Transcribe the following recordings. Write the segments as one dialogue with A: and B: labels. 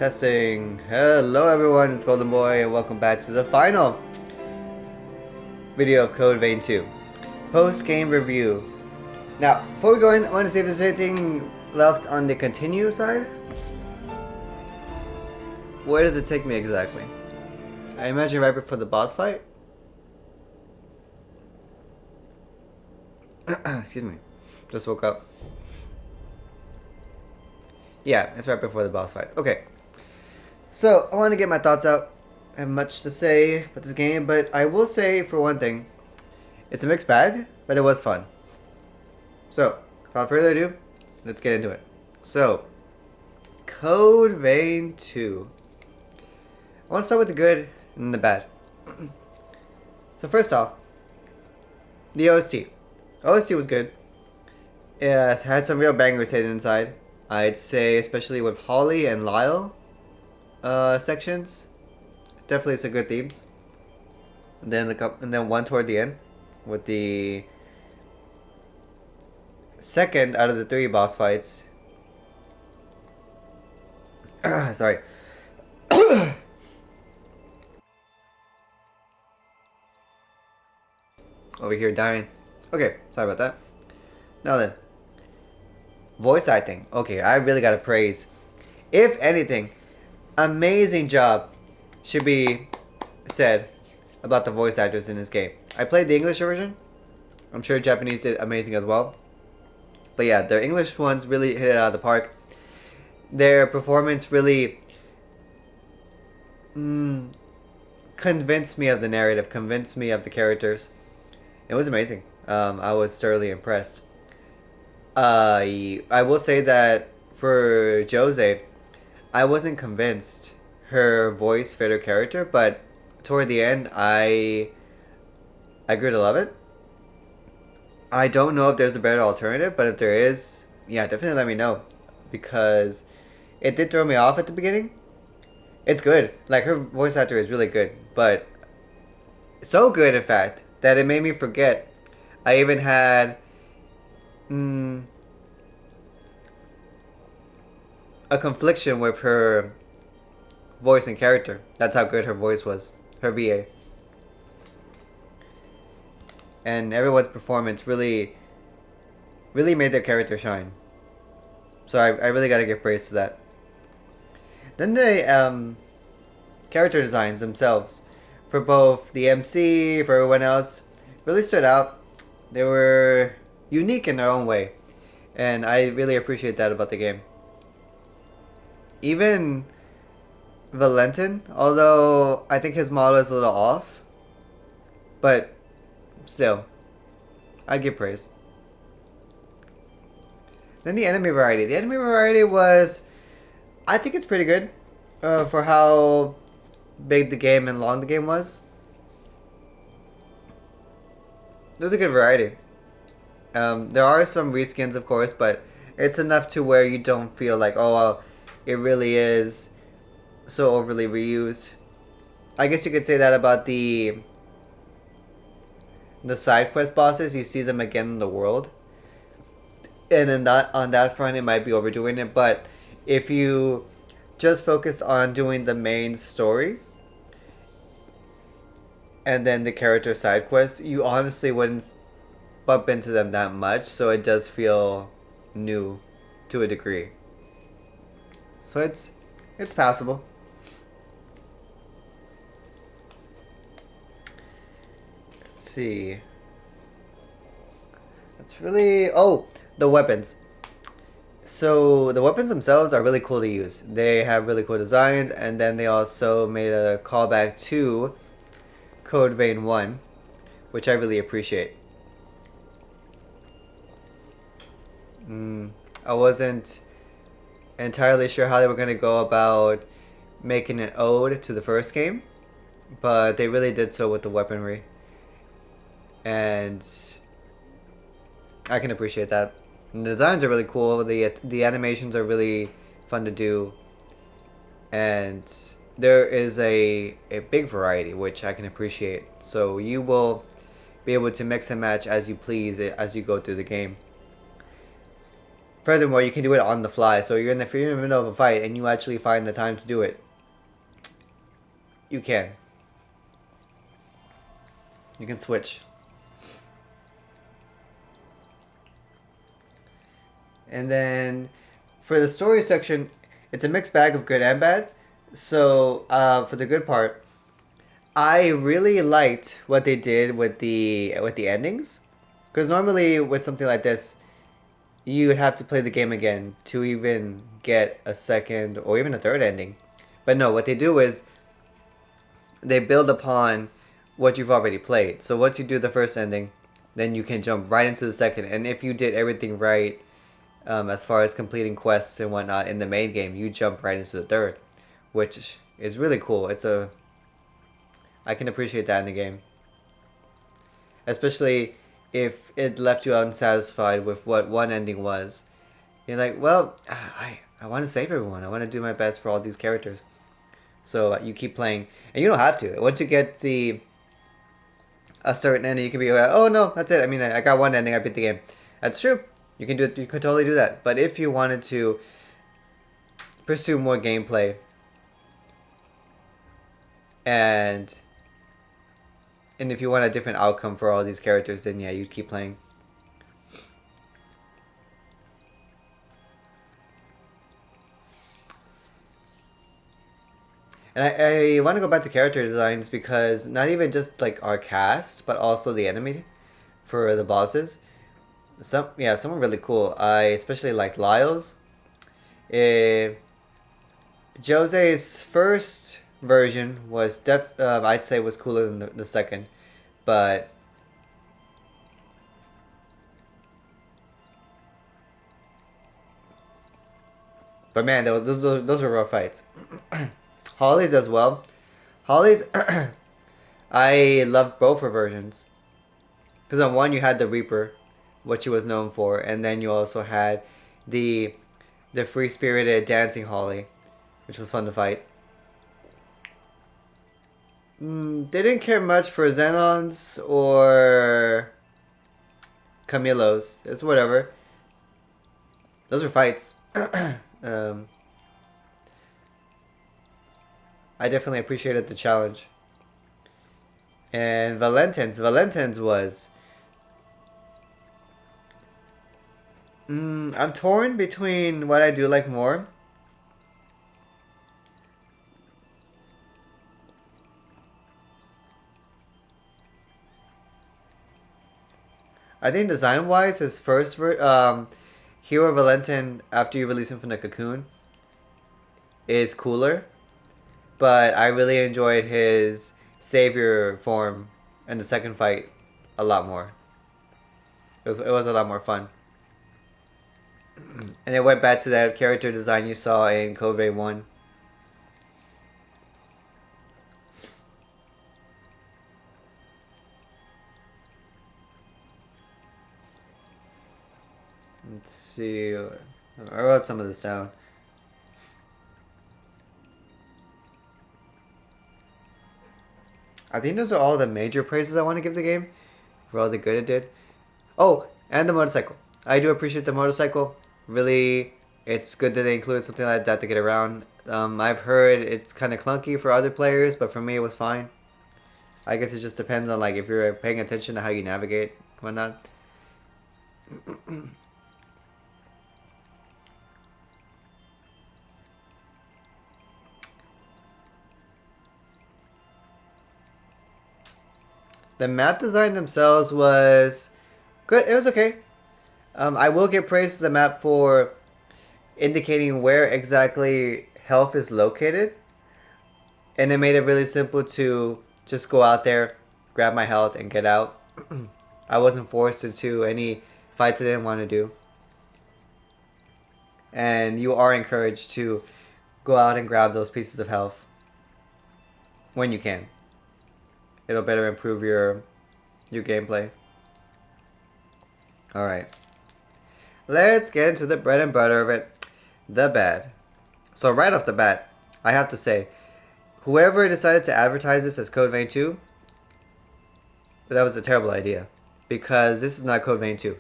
A: Testing. Hello everyone, it's Golden Boy and welcome back to the final video of Code Vein 2. Post-game review. Now, before we go in, I want to see if there's anything left on the continue side. Where does it take me exactly? I imagine right before the boss fight? Excuse me. Just woke up. Yeah, it's right before the boss fight. Okay. So, I want to get my thoughts out. I have much to say about this game, but I will say, for one thing, it's a mixed bag, but it was fun. So, without further ado, let's get into it. So, Code Vein 2. I want to start with the good and the bad. So first off, the OST. OST was good. It had some real bangers hidden inside. I'd say, especially with Holly and Lyle sections, definitely some good themes. And then one toward the end, with the second out of the 3 boss fights. Sorry. Over here dying. Okay, sorry about that. Now then, voice acting. Okay, I really gotta praise. If anything, amazing job should be said about the voice actors in this game. I played the English version. I'm sure Japanese did amazing as well. But yeah, their English ones really hit it out of the park. Their performance really convinced me of the narrative, convinced me of the characters. It was amazing. I was thoroughly impressed. I will say that for Josee, I wasn't convinced her voice fit her character, but toward the end, I grew to love it. I don't know if there's a better alternative, but if there is, yeah, definitely let me know, because it did throw me off at the beginning. It's good. Like, her voice actor is really good, but so good, in fact, that it made me forget. I even had a confliction with her voice and character. That's how good her voice was. Her VA. And everyone's performance really made their character shine. So I really gotta give praise to that. Then the character designs themselves, for both the MC, for everyone else, really stood out. They were unique in their own way. And I really appreciate that about the game. Even Valentin, although I think his model is a little off, but still, I'd give praise. Then the enemy variety. The enemy variety was, I think it's pretty good for how big the game and long the game was. There's a good variety. There are some reskins, of course, but it's enough to where you don't feel like, oh, well, it really is so overly reused. I guess you could say that about the side quest bosses. You see them again in the world, and in that on that front, it might be overdoing it. But if you just focused on doing the main story and then the character side quests, you honestly wouldn't bump into them that much. So it does feel new to a degree. So it's passable. Let's see. It's really, oh, the weapons. So the weapons themselves are really cool to use. They have really cool designs, and then they also made a callback to Code Vein 1, which I really appreciate. I wasn't entirely sure how they were going to go about making an ode to the first game, but they really did so with the weaponry. And I can appreciate that. And the designs are really cool. The animations are really fun to do. And there is a big variety, which I can appreciate. So you will be able to mix and match as you please as you go through the game. Furthermore, you can do it on the fly. So if you're in the middle of a fight and you actually find the time to do it, you can. You can switch. And then for the story section, it's a mixed bag of good and bad. So for the good part, I really liked what they did with the endings, because normally with something like this, you would have to play the game again to even get a second or even a third ending. But no, what they do is they build upon what you've already played. So once you do the first ending, then you can jump right into the second. And if you did everything right, as far as completing quests and whatnot in the main game, you jump right into the third, which is really cool. I can appreciate that in the game, especially if it left you unsatisfied with what one ending was. You're like, well, I want to save everyone. I want to do my best for all these characters. So you keep playing, and you don't have to. Once you get a certain ending, you can be like, oh no, that's it. I mean, I got one ending. I beat the game. That's true. You can do it. You could totally do that. But if you wanted to pursue more gameplay and if you want a different outcome for all these characters, then yeah, you'd keep playing. And I want to go back to character designs because not even just like our cast, but also the enemy for the bosses. Some are really cool. I especially like Lyle's. Uh, Josee's first version was I'd say was cooler than the second, but man, those were rough fights. Holly's as well. Holly's I loved both her versions because on one you had the Reaper, what she was known for, and then you also had the free spirited dancing Holly, which was fun to fight. They didn't care much for Xenons or Camilos. It's whatever. Those were fights. um, I definitely appreciated the challenge. And Valentine's was. I'm torn between what I do like more. I think design wise, his first Hero Valentin after you release him from the cocoon is cooler, but I really enjoyed his savior form in the second fight a lot more. It was a lot more fun. And it went back to that character design you saw in Code Vein 1. Let's see. I wrote some of this down. I think those are all the major praises I want to give the game for all the good it did. Oh, and the motorcycle. I do appreciate the motorcycle. Really, it's good that they included something like that to get around. I've heard it's kind of clunky for other players, but for me it was fine. I guess it just depends on like if you're paying attention to how you navigate, whatnot. The map design themselves was good. It was okay. I will give praise to the map for indicating where exactly health is located, and it made it really simple to just go out there, grab my health, and get out. I wasn't forced into any fights I didn't want to do, and you are encouraged to go out and grab those pieces of health when you can. It'll better improve your gameplay. All right, let's get into the bread and butter of it, the bad. So right off the bat, I have to say, whoever decided to advertise this as Code Vein 2, that was a terrible idea. Because this is not Code Vein 2.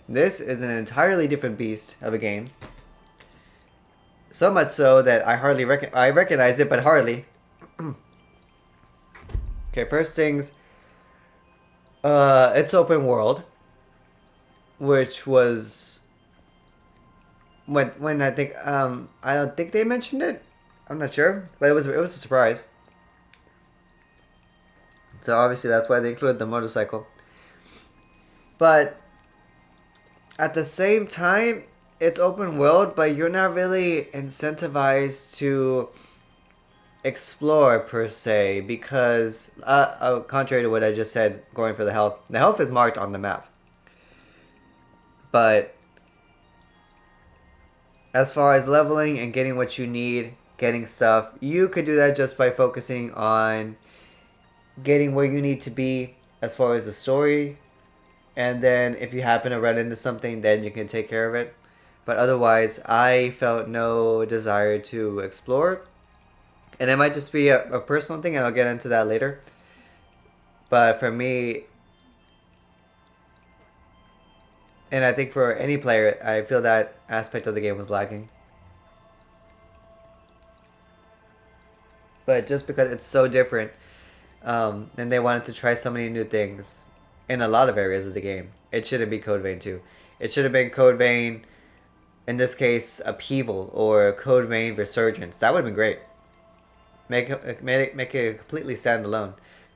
A: This is an entirely different beast of a game. So much so that I recognize it, but hardly. Okay, first things. It's open world, which was when I think I don't think they mentioned it. I'm not sure, but it was a surprise. So obviously that's why they included the motorcycle. But at the same time, it's open world, but you're not really incentivized to explore per se because, contrary to what I just said, going for the health is marked on the map. But as far as leveling and getting what you need, getting stuff, you could do that just by focusing on getting where you need to be as far as the story. And then if you happen to run into something, then you can take care of it. But otherwise, I felt no desire to explore. And it might just be a personal thing, and I'll get into that later. But for me, and I think for any player, I feel that aspect of the game was lacking. But just because it's so different, and they wanted to try so many new things in a lot of areas of the game, it shouldn't be Code Vein 2. It should have been Code Vein, in this case, Upheaval, or Code Vein Resurgence. That would have been great. Make it completely standalone.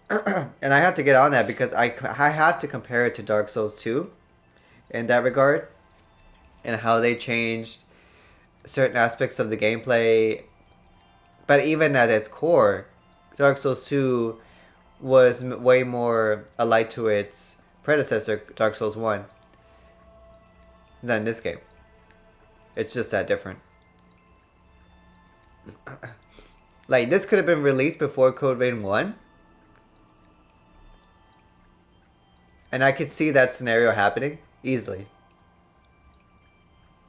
A: And I have to get on that because I have to compare it to Dark Souls 2 in that regard, and how they changed certain aspects of the gameplay. But even at its core, Dark Souls 2 was way more alike to its predecessor, Dark Souls 1, than this game. It's just that different. Like, this could have been released before Code Vein 1, and I could see that scenario happening easily.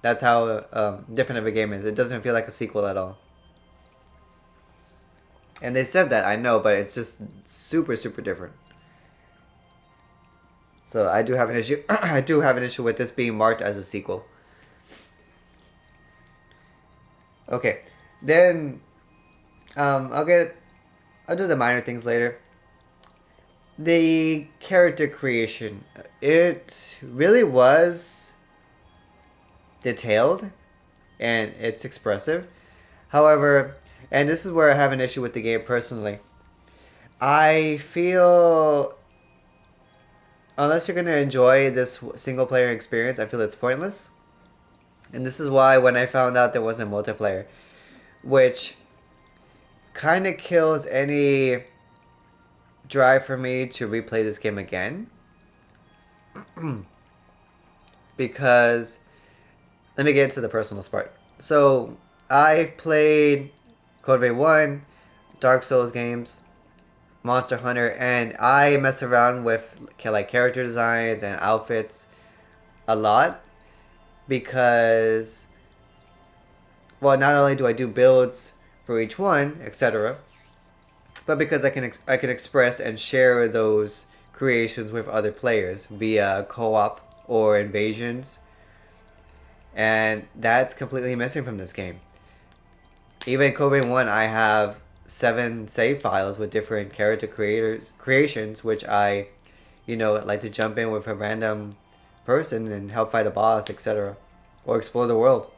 A: That's how different of a game is. It doesn't feel like a sequel at all. And they said that, I know, but it's just super, super different. So I do have an issue. I do have an issue with this being marked as a sequel. Okay, then I'll do the minor things later. The character creation, it really was detailed and it's expressive. However, and this is where I have an issue with the game personally. I feel unless you're gonna enjoy this single player experience, I feel it's pointless. And this is why when I found out there wasn't multiplayer, which kind of kills any drive for me to replay this game again. Because let me get into the personal part. So I've played Code Vein 1, Dark Souls games, Monster Hunter, and I mess around with like character designs and outfits a lot because, well, not only do I do builds for each one, etc., but because I can express and share those creations with other players via co-op or invasions, and that's completely missing from this game. Even Code Vein 1, I have 7 save files with different character creations, which I, like to jump in with a random person and help fight a boss, etc., or explore the world.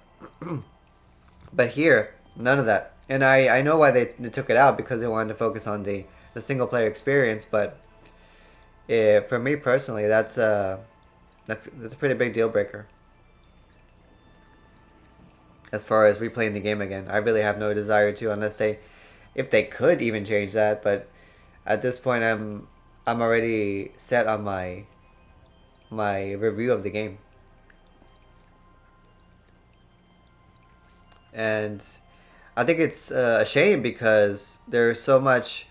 A: But here, none of that. And I know why they took it out because they wanted to focus on the single player experience. But for me personally, that's a pretty big deal breaker as far as replaying the game again. I really have no desire to, unless if they could even change that. But at this point, I'm already set on my review of the game, and I think it's a shame because there's so much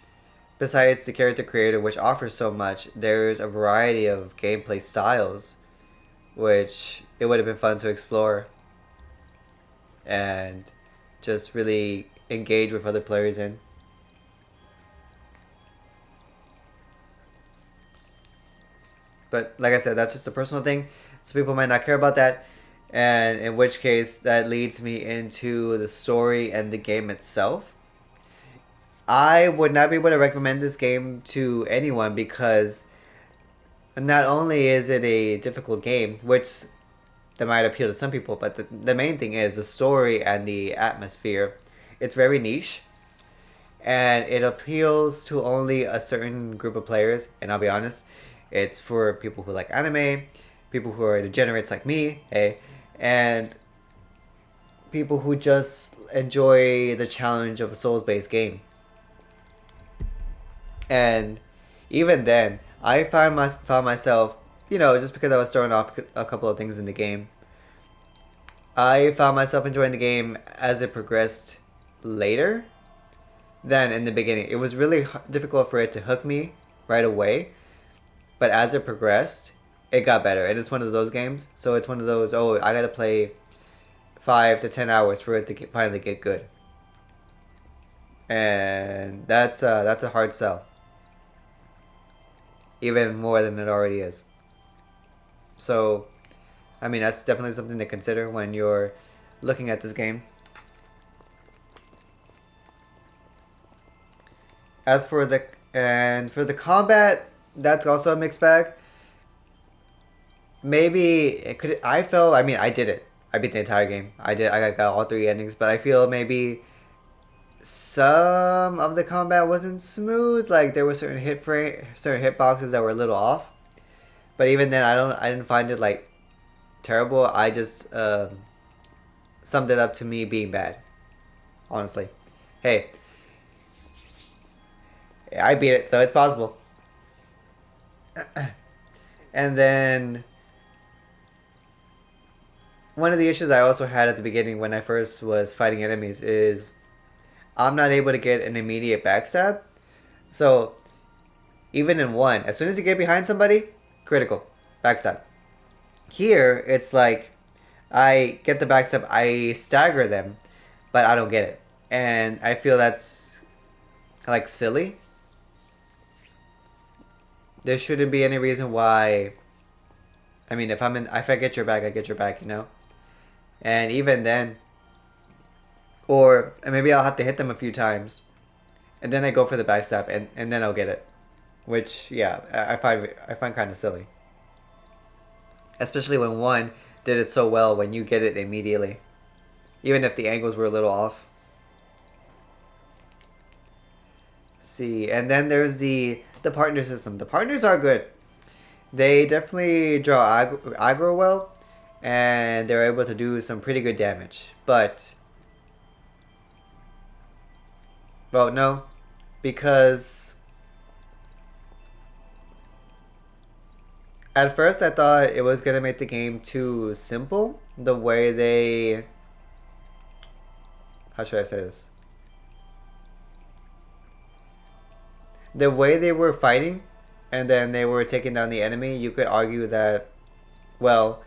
A: besides the character creator, which offers so much. There's a variety of gameplay styles, which it would have been fun to explore and just really engage with other players in. But like I said, that's just a personal thing. So people might not care about that, and in which case that leads me into the story and the game itself. I would not be able to recommend this game to anyone because not only is it a difficult game, which that might appeal to some people, but the main thing is the story and the atmosphere. It's very niche and it appeals to only a certain group of players. And I'll be honest, it's for people who like anime, people who are degenerates like me, hey, and people who just enjoy the challenge of a Souls-based game. And even then, found myself, just because I was throwing off a couple of things in the game, I found myself enjoying the game as it progressed later than in the beginning. It was really difficult for it to hook me right away, but as it progressed, it got better. And it's one of those games, so it's one of those, oh, I gotta play 5 to 10 hours for it to finally get good. And that's a hard sell, even more than it already is. So, I mean, that's definitely something to consider when you're looking at this game. As for the combat, that's also a mixed bag. Maybe it could. I felt. I mean, I did it. I beat the entire game. I did. I got all three endings, but I feel maybe some of the combat wasn't smooth. Like there were certain hitboxes that were a little off. But even then, I didn't find it like terrible. I just summed it up to me being bad. Honestly, hey, I beat it, so it's possible. And then one of the issues I also had at the beginning when I first was fighting enemies is I'm not able to get an immediate backstab. So even in one, as soon as you get behind somebody, critical, backstab. Here, it's like I get the backstab, I stagger them, but I don't get it. And I feel that's like silly. There shouldn't be any reason why. I mean, if I get your back, I get your back, you know? And even then, or maybe I'll have to hit them a few times, and then I go for the backstab, and then I'll get it. Which, yeah, I find kind of silly, especially when one did it so well when you get it immediately, even if the angles were a little off. See, and then there's the partner system. The partners are good. They definitely draw aggro well, and they're able to do some pretty good damage. But, well, no, because at first I thought it was gonna make the game too simple. The way they, how should I say this? The way they were fighting, and then they were taking down the enemy. You could argue that, well,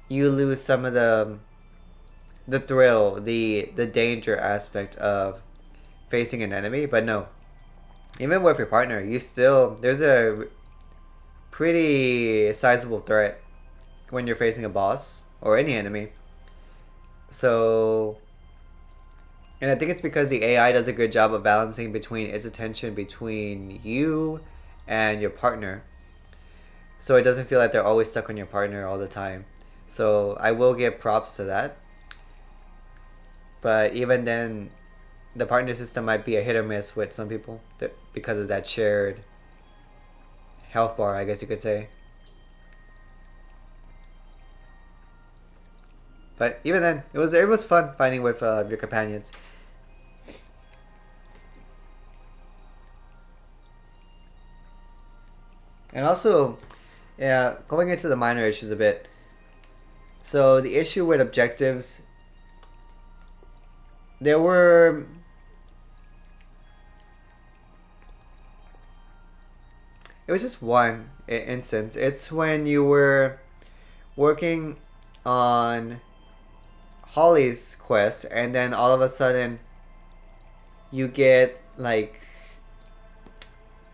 A: you lose some of the thrill, the danger aspect of facing an enemy. But no, even with your partner, you still there's a pretty sizable threat when you're facing a boss or any enemy. So, and I think it's because the AI does a good job of balancing between its attention between you and your partner. So it doesn't feel like they're always stuck on your partner all the time. So I will give props to that. But even then, the partner system might be a hit or miss with some people because of that shared health bar, I guess you could say. But even then, it was fun fighting with your companions. And also, yeah, going into the minor issues a bit. So the issue with objectives, there were it was just one instance. It's when you were working on Holly's quest, and then all of a sudden you get like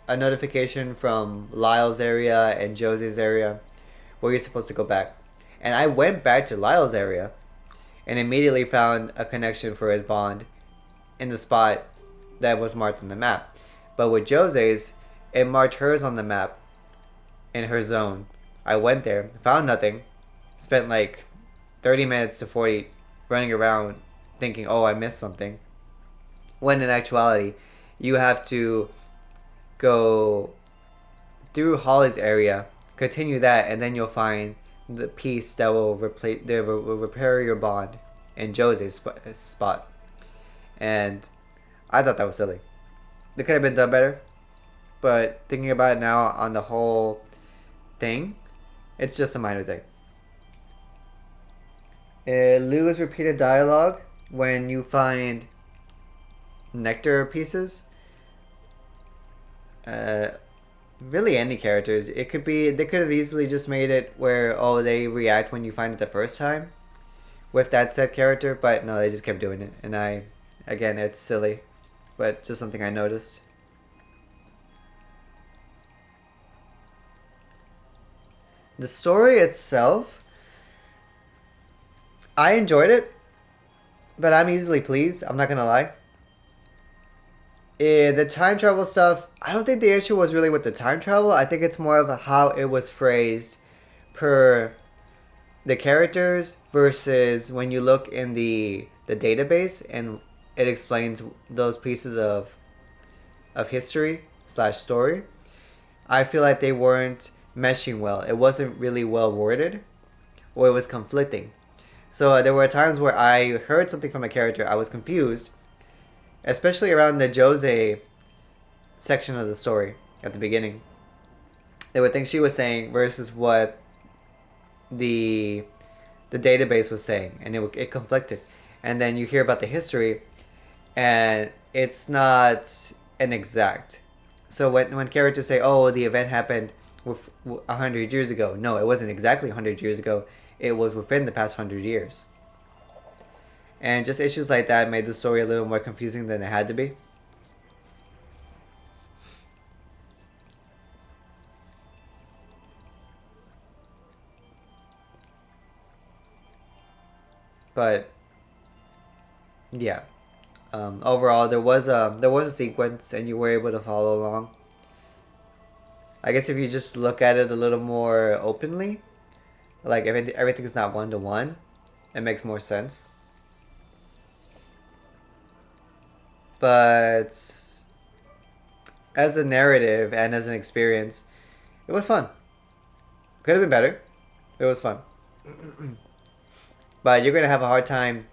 A: a notification from Lyle's area and Josie's area where you're supposed to go back. And I went back to Lyle's area and immediately found a connection for his bond in the spot that was marked on the map. But with Jose's, it marked hers on the map in her zone. I went there, found nothing, spent like 30 minutes to 40 running around thinking, oh, I missed something. When in actuality, you have to go through Holly's area, continue that, and then you'll find the piece that will repair your bond in Jose's spot. And I thought that was silly. It could have been done better, but thinking about it now on the whole thing, it's just a minor thing. Lose repeated dialogue when you find nectar pieces. Uh, really, any characters. It could be they could have easily just made it where oh they react when you find it the first time with that set character, but no, they just kept doing it, and again, it's silly, but just something I noticed. The story itself, I enjoyed it, but I'm easily pleased. I'm not gonna lie. The time travel stuff, I don't think the issue was really with the time travel. I think it's more of how it was phrased per the characters versus when you look in the database and it explains those pieces of history slash story. I feel like they weren't meshing well. It wasn't really well worded, or it was conflicting. So there were times where I heard something from a character, I was confused, especially around the Josee section of the story at the beginning. There were things she was saying versus what the the database was saying, and it conflicted. And then you hear about the history, and it's not an exact. So when characters say, "Oh, the event happened 100 years ago," no, it wasn't exactly 100 years ago. It was within the past 100 years. And just issues like that made the story a little more confusing than it had to be. But yeah, overall there was a sequence, and you were able to follow along. I guess if you just look at it a little more openly, like if everything's not one to one, it makes more sense. But as a narrative and as an experience, it was fun. Could have been better. It was fun. But you're gonna have a hard time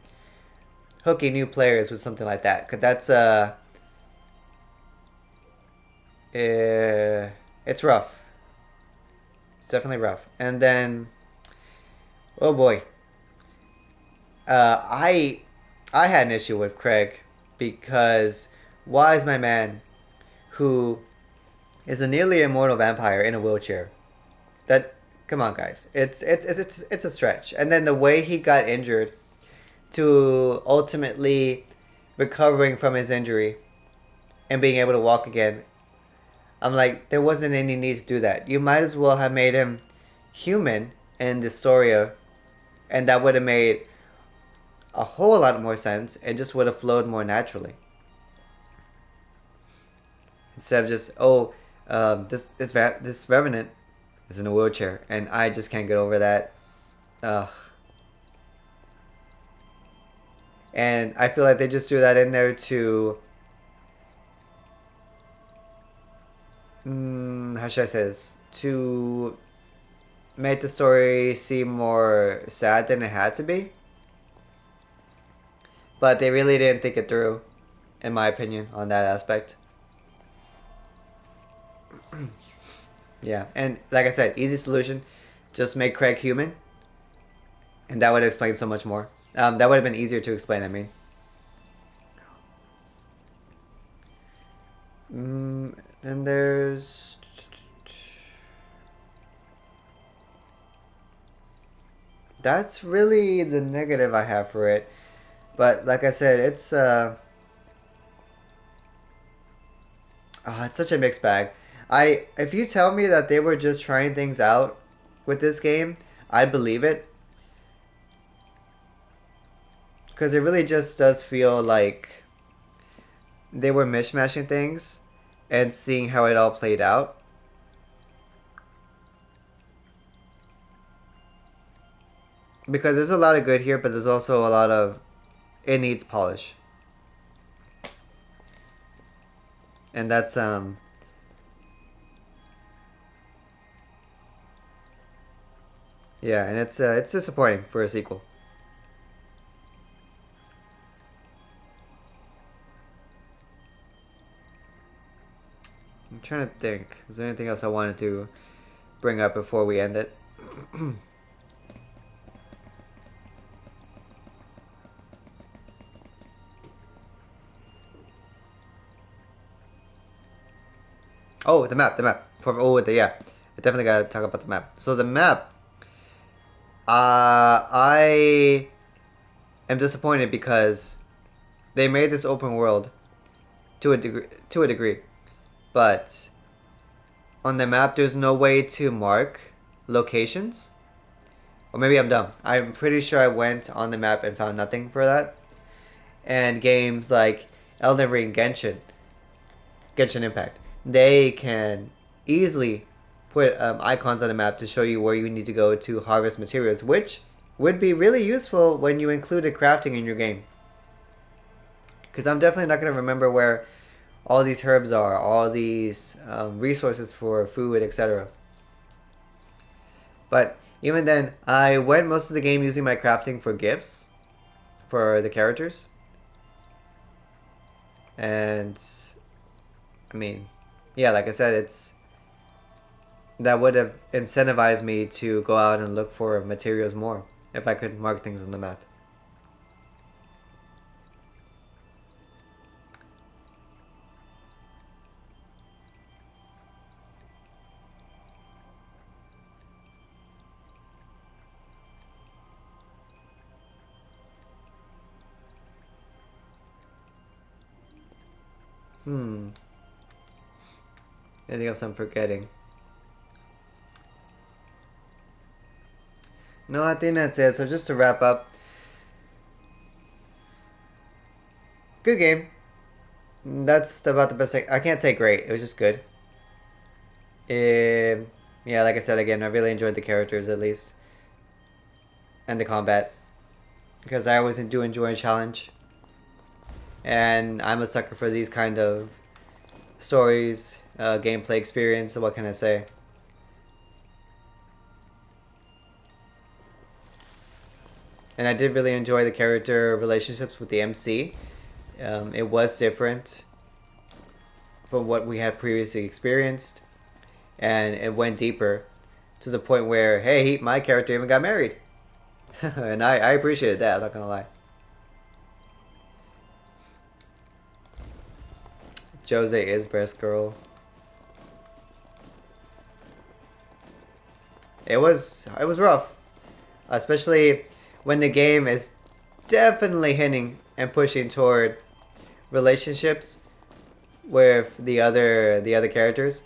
A: hooking new players with something like that, cause that's it's rough. It's definitely rough. And then, oh boy, I had an issue with Craig because why is my man who is a nearly immortal vampire in a wheelchair? That come on, guys, it's a stretch. And then the way he got injured to ultimately recovering from his injury and being able to walk again. I'm like, there wasn't any need to do that. You might as well have made him human in the story, and that would have made a whole lot more sense and just would have flowed more naturally. Instead of just, oh, this revenant is in a wheelchair, and I just can't get over that. Ugh. And I feel like they just threw that in there to, how should I say this? To make the story seem more sad than it had to be. But they really didn't think it through, in my opinion, on that aspect. Yeah, and like I said, easy solution, just make Craig human, and that would explain so much more. That would have been easier to explain. I mean, then there's that's really the negative I have for it. But like I said, it's such a mixed bag. If you tell me that they were just trying things out with this game, I believe it. Because it really just does feel like they were mishmashing things and seeing how it all played out. Because there's a lot of good here, but there's also a lot of it needs polish. And that's yeah, and it's disappointing for a sequel. I'm trying to think. Is there anything else I wanted to bring up before we end it? Oh, the map, the map. Yeah, I definitely gotta talk about the map. So the map, I am disappointed because they made this open world to a degree, but on the map there's no way to mark locations. Or maybe I'm dumb. I'm pretty sure I went on the map and found nothing for that. And games like Elden Ring, Genshin Impact, they can easily put icons on the map to show you where you need to go to harvest materials, which would be really useful when you included crafting in your game. Because I'm definitely not going to remember where all these herbs are, all these resources for food, etc. But even then, I went most of the game using my crafting for gifts for the characters. And I mean, yeah, like I said, it's that would have incentivized me to go out and look for materials more if I could mark things on the map. Hmm. Anything else I'm forgetting? No, I think that's it. So just to wrap up, good game. That's about the best I can't say great. It was just good. Um, yeah, like I said again, I really enjoyed the characters at least and the combat because I always do enjoy a challenge, and I'm a sucker for these kind of stories, gameplay experience. So what can I say? And I did really enjoy the character relationships with the MC. It was different from what we had previously experienced, and it went deeper to the point where, hey, my character even got married. And I appreciated that, I'm not gonna lie. Josee is best girl. It was rough, especially when the game is definitely hinting and pushing toward relationships with the other characters.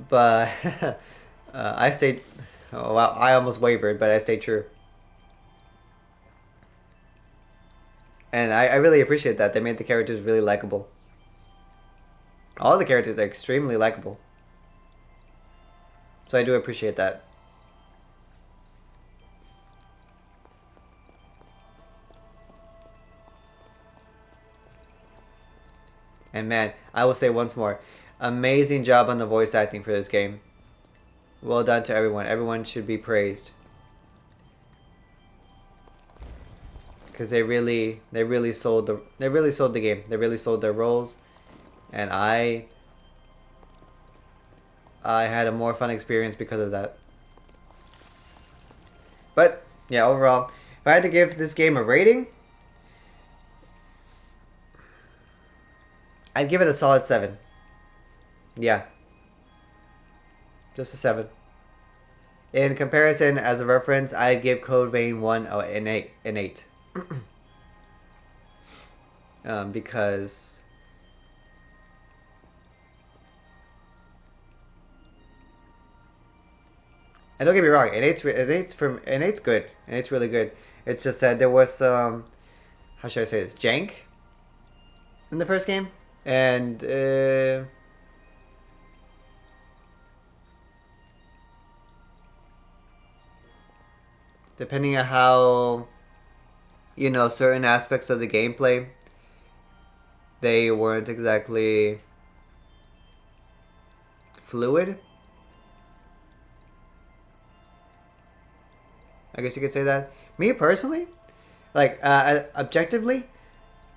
A: But I stayed. Oh wow! I almost wavered, but I stayed true, and I really appreciate that. They made the characters really likable. All the characters are extremely likable, so I do appreciate that. And man, I will say once more, amazing job on the voice acting for this game. Well done to everyone. Everyone should be praised because they really sold the game. They really sold their roles, and I had a more fun experience because of that. But yeah, overall, if I had to give this game a rating, I'd give it a solid 7. Yeah, just a 7. In comparison, as a reference, I'd give Code Vein 1 an 8. Because and don't get me wrong, an eight's good, and eight's really good. It's just that there was some, how should I say this, jank in the first game, and depending on how certain aspects of the gameplay, they weren't exactly fluid. I guess you could say that. Me personally, like objectively,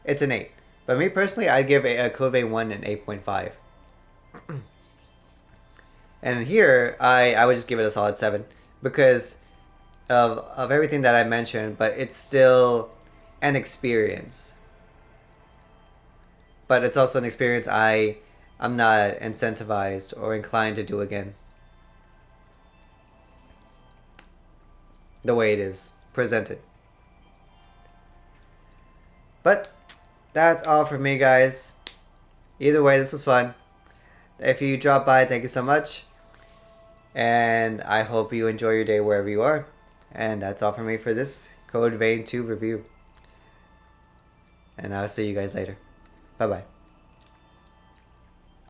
A: it's an 8. But me personally, I'd give a Code Vein 1 an 8.5. And here, I would just give it a solid 7 because of everything that I mentioned, but it's still an experience. But it's also an experience I'm not incentivized or inclined to do again. The way it is presented. But that's all for me, guys. Either way, this was fun. If you drop by, thank you so much. And I hope you enjoy your day wherever you are. And that's all for me for this Code Vein 2 review. And I'll see you guys later. Bye bye.